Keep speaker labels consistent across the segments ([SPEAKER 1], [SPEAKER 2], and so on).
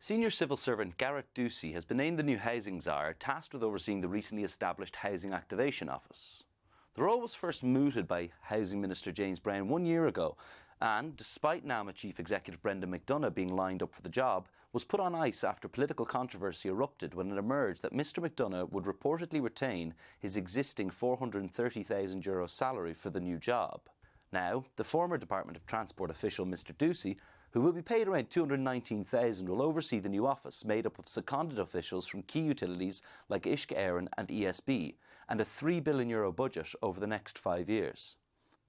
[SPEAKER 1] Senior civil servant Garret Doocey has been named the new housing tsar, tasked with overseeing the recently established Housing Activation Office. The role was first mooted by Housing Minister James Browne 1 year ago, and despite NAMA Chief Executive Brendan McDonagh being lined up for the job, was put on ice after political controversy erupted when it emerged that Mr McDonagh would reportedly retain his existing €430,000 salary for the new job. Now, the former Department of Transport official Mr Doocey, who will be paid around $219,000, will oversee the new office made up of seconded officials from key utilities like Uisce Éireann and ESB, and a €3 billion budget over the next 5 years.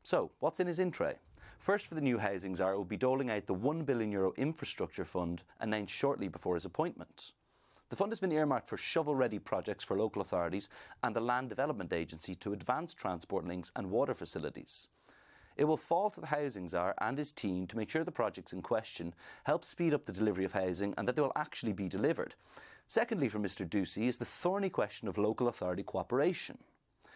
[SPEAKER 1] So, what's in his in tray? First, for the new housing czar, will be doling out the €1 billion infrastructure fund announced shortly before his appointment. The fund has been earmarked for shovel-ready projects for local authorities and the Land Development Agency to advance transport links and water facilities. It will fall to the housing czar and his team to make sure the projects in question help speed up the delivery of housing and that they will actually be delivered. Secondly, for Mr Doocey, is the thorny question of local authority cooperation.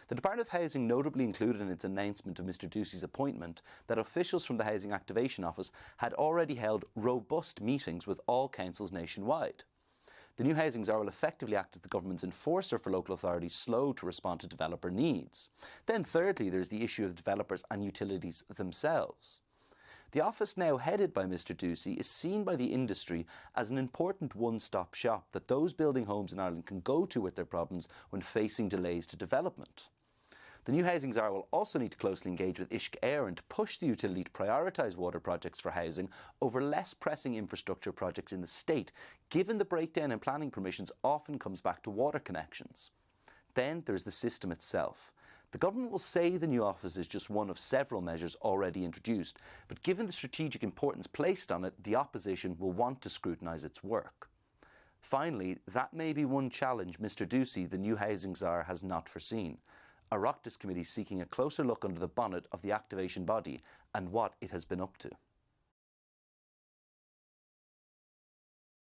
[SPEAKER 1] The Department of Housing notably included in its announcement of Mr Doocey's appointment that officials from the Housing Activation Office had already held robust meetings with all councils nationwide. The new housing czar will effectively act as the government's enforcer for local authorities slow to respond to developer needs. Then thirdly, there's the issue of developers and utilities themselves. The office, now headed by Mr Doocey, is seen by the industry as an important one-stop shop that those building homes in Ireland can go to with their problems when facing delays to development. The new housing czar will also need to closely engage with Uisce Éireann to push the utility to prioritise water projects for housing over less pressing infrastructure projects in the state, given the breakdown in planning permissions often comes back to water connections. Then there's the system itself. The government will say the new office is just one of several measures already introduced, but given the strategic importance placed on it, the opposition will want to scrutinise its work. Finally, that may be one challenge Mr Doocey, the new housing czar, has not foreseen. A Oireachtas committee seeking a closer look under the bonnet of the activation body and what it has been up to.